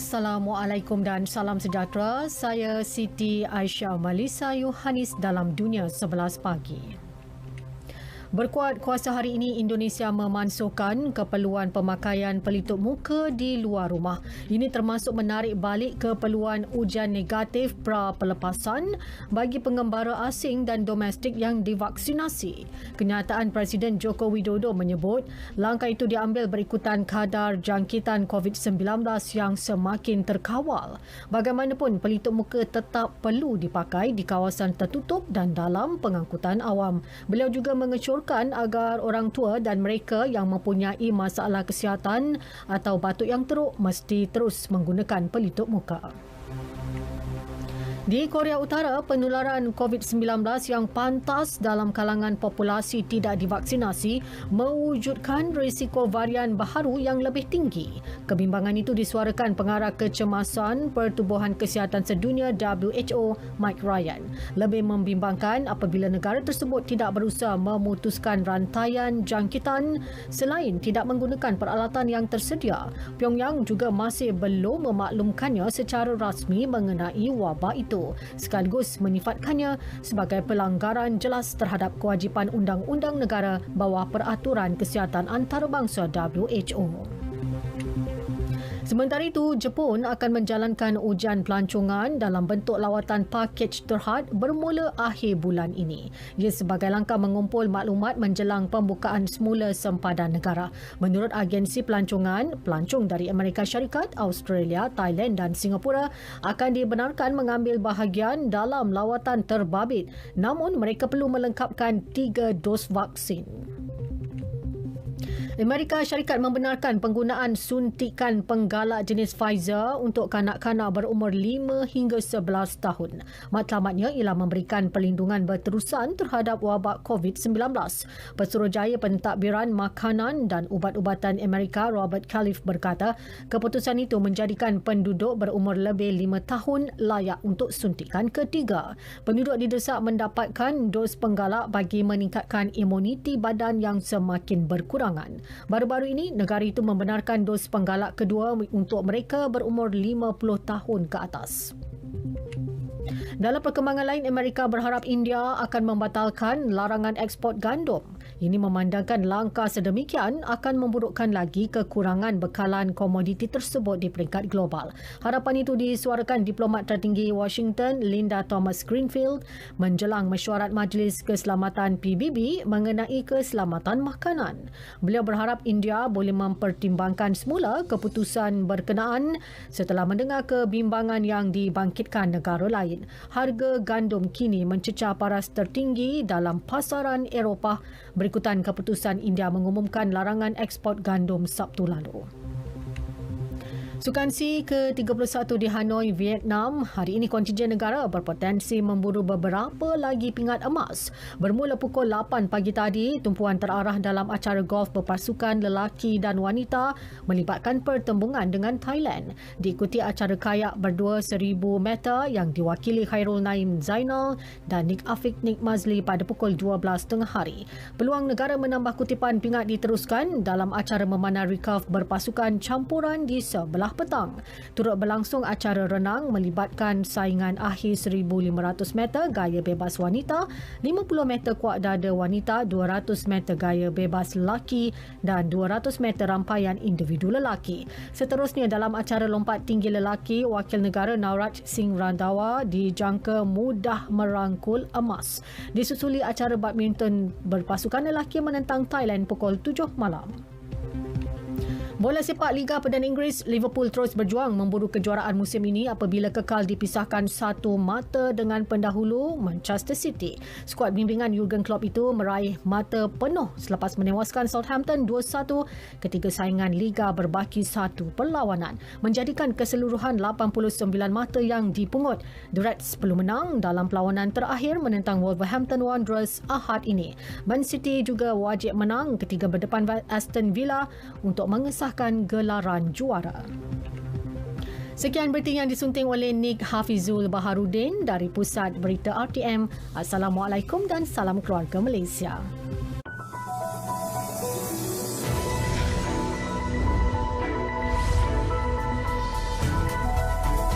Assalamualaikum dan salam sejahtera. Saya Siti Aisyah Malisa Yohanis dalam Dunia 11 Pagi. Berkuat kuasa hari ini, Indonesia memansuhkan keperluan pemakaian pelitup muka di luar rumah. Ini termasuk menarik balik keperluan ujian negatif pra-pelepasan bagi pengembara asing dan domestik yang divaksinasi. Kenyataan Presiden Joko Widodo menyebut langkah itu diambil berikutan kadar jangkitan COVID-19 yang semakin terkawal. Bagaimanapun, pelitup muka tetap perlu dipakai di kawasan tertutup dan dalam pengangkutan awam. Beliau juga mengecur agar orang tua dan mereka yang mempunyai masalah kesihatan atau batuk yang teruk mesti terus menggunakan pelitup muka. Di Korea Utara, penularan COVID-19 yang pantas dalam kalangan populasi tidak divaksinasi mewujudkan risiko varian baharu yang lebih tinggi. Kebimbangan itu disuarakan Pengarah Kecemasan Pertubuhan Kesihatan Sedunia WHO Mike Ryan. Lebih membimbangkan apabila negara tersebut tidak berusaha memutuskan rantaian jangkitan selain tidak menggunakan peralatan yang tersedia. Pyongyang juga masih belum memaklumkannya secara rasmi mengenai wabak itu, sekaligus menyifatkannya sebagai pelanggaran jelas terhadap kewajipan undang-undang negara bawah peraturan kesihatan antarabangsa WHO. Sementara itu, Jepun akan menjalankan ujian pelancongan dalam bentuk lawatan pakej terhad bermula akhir bulan ini. Ia sebagai langkah mengumpul maklumat menjelang pembukaan semula sempadan negara. Menurut agensi pelancongan, pelancong dari Amerika Syarikat, Australia, Thailand dan Singapura akan dibenarkan mengambil bahagian dalam lawatan terbabit. Namun, mereka perlu melengkapkan 3 dos vaksin. Amerika Syarikat membenarkan penggunaan suntikan penggalak jenis Pfizer untuk kanak-kanak berumur 5 hingga 11 tahun. Matlamatnya ialah memberikan perlindungan berterusan terhadap wabak COVID-19. Pesuruhjaya Pentadbiran Makanan dan Ubat-ubatan Amerika Robert Califf berkata, keputusan itu menjadikan penduduk berumur lebih 5 tahun layak untuk suntikan ketiga. Penduduk didesak mendapatkan dos penggalak bagi meningkatkan imuniti badan yang semakin berkurangan. Baru-baru ini, negara itu membenarkan dos penggalak kedua untuk mereka berumur 50 tahun ke atas. Dalam perkembangan lain, Amerika berharap India akan membatalkan larangan ekspor gandum. Ini memandangkan langkah sedemikian akan memburukkan lagi kekurangan bekalan komoditi tersebut di peringkat global. Harapan itu disuarakan diplomat tertinggi Washington Linda Thomas-Greenfield menjelang mesyuarat Majlis Keselamatan PBB mengenai keselamatan makanan. Beliau berharap India boleh mempertimbangkan semula keputusan berkenaan setelah mendengar kebimbangan yang dibangkitkan negara lain. Harga gandum kini mencecah paras tertinggi dalam pasaran Eropah berikutan keputusan India mengumumkan larangan ekspor gandum Sabtu lalu. Sukan C ke-31 di Hanoi, Vietnam, hari ini kontingen negara berpotensi memburu beberapa lagi pingat emas. Bermula pukul 8 pagi tadi, tumpuan terarah dalam acara golf berpasukan lelaki dan wanita melibatkan pertembungan dengan Thailand. Diikuti acara kayak berdua 1,000 meter yang diwakili Khairul Naim Zainal dan Nick Afiq Nick Mazli pada pukul 12 tengah hari. Peluang negara menambah kutipan pingat diteruskan dalam acara memanah recurve berpasukan campuran di sebelah petang. Turut berlangsung acara renang melibatkan saingan akhir 1,500 meter gaya bebas wanita, 50 meter kuat dada wanita, 200 meter gaya bebas lelaki dan 200 meter rampaian individu lelaki. Seterusnya dalam acara lompat tinggi lelaki, wakil negara Navraj Singh Randhawa dijangka mudah merangkul emas. Disusuli acara badminton berpasukan lelaki menentang Thailand pukul 7 malam. Bola sepak Liga Perdana Inggeris, Liverpool terus berjuang memburu kejuaraan musim ini apabila kekal dipisahkan satu mata dengan pendahulu Manchester City. Skuad bimbingan Jurgen Klopp itu meraih mata penuh selepas menewaskan Southampton 2-1 ketika saingan Liga berbaki satu perlawanan, menjadikan keseluruhan 89 mata yang dipungut. The Reds perlu menang dalam perlawanan terakhir menentang Wolverhampton Wanderers Ahad ini. Man City juga wajib menang ketika berdepan Aston Villa untuk mengesahkan gelaran juara. Sekian berita yang disunting oleh Nick Hafizul Baharudin dari Pusat Berita RTM. Assalamualaikum dan salam keluarga Malaysia.